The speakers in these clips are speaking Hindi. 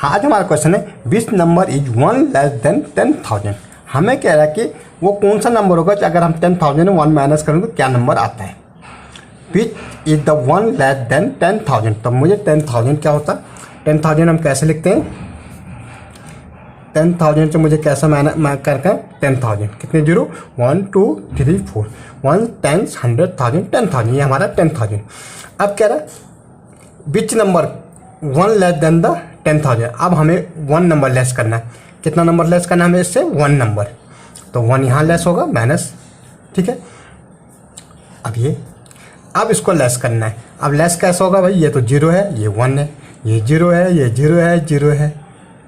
आज हमारा क्वेश्चन है which number is 1 less than 10,000। हमें कह रहा है कि वो कौन सा नंबर होगा कि अगर हम 10,000 में 1 माइनस करें तो क्या नंबर आता है। Which is the 1 less than 10,000। तो मुझे 10,000 क्या होता है, 10,000 हम कैसे लिखते हैं, 10,000 से मुझे कैसा मैं करके 10,000 कितने जीरो 1 2 3 4 1 10 100,000 10,000 ये हमारा 10,000। अब कह रहा है which number 1 less than the 10,000। अब हमें 1 नंबर लेस करना है। कितना नंबर लेस करना है हमें इससे 1 नंबर। तो 1 यहाँ लेस होगा माइनस, ठीक है। अब इसको लेस करना है। अब लेस कैसा होगा भाई, ये तो 0 है, ये 1 है, ये 0 है, ये 0 है, 0 है,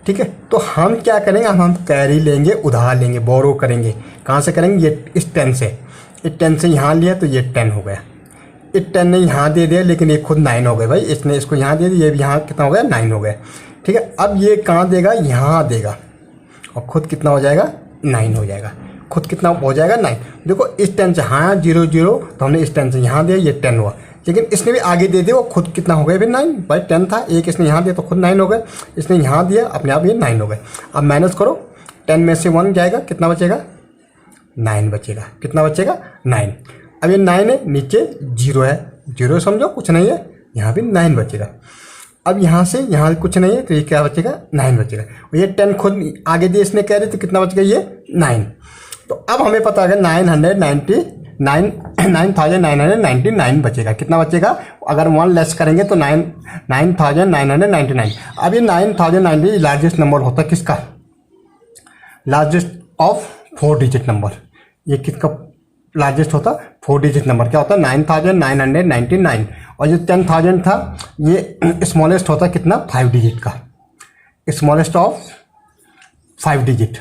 ठीक है। तो हम क्या करेंगे, हम कैरी लेंगे, उधार लेंगे, बोरो करेंगे। कहाँ से करेंगे, ये इस 10 से, इस 10 से यहाँ लिया तो ये 10 हो गया। इस 10 ने यहाँ दे दिया लेकिन ये खुद 9 हो गए भाई, इसने इसको यहाँ दे दिया, ये भी यहाँ कितना हो गया 9 हो गया, ठीक है। अब ये कहाँ देगा, यहाँ देगा और खुद कितना हो जाएगा 9 हो जाएगा, खुद कितना हो जाएगा 9। देखो इस 10 से हाँ 0 0 तो हमने इस 10 से यहाँ दिया, ये 10 हुआ, लेकिन इसने भी आगे दे दिया, वो खुद कितना हो गया फिर 9 भाई, 10 था, एक इसने यहाँ दिया तो खुद 9 हो गए, इसने यहाँ दिया अपने आप ये 9 हो गए। अब माइनस करो, 10 में से 1 जाएगा, कितना बचेगा 9 बचेगा, कितना बचेगा 9। अब ये 9 है, नीचे 0 है, 0 समझो कुछ नहीं है, यहाँ भी 9 बचेगा। अब यहाँ से यहाँ कुछ नहीं है तो ये क्या बचेगा 9 बचेगा। और ये 10 खुद आगे दिए इसने कह रहे तो कितना बचेगा ये 9। तो अब हमें पता है 9,999 बचेगा, कितना बचेगा, अगर 1 लेस करेंगे तो 9,999। अब ये 9,090 लार्जेस्ट नंबर होता है किसका, लार्जेस्ट ऑफ 4 डिजिट नंबर। ये किसका लार्जेस्ट होता, 4 डिजिट नंबर क्या होता है 9,999। और जो 10,000 था ये स्मॉलेस्ट होता कितना 5 डिजिट का, स्मॉलेस्ट ऑफ 5 डिजिट,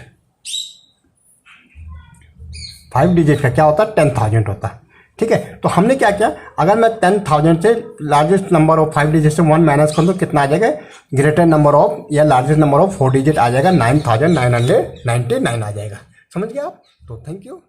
5 डिजिट का क्या होता है 10,000 होता है, ठीक है। तो हमने क्या किया, अगर मैं 10,000 से लार्जेस्ट नंबर ऑफ 5 डिजिट से 1 माइनस करूँ तो कितना आ जाएगा, ग्रेटर नंबर ऑफ या लार्जेस्ट नंबर ऑफ 4 डिजिट आ जाएगा, 9,999 आ जाएगा। समझ गए आप। तो थैंक यू।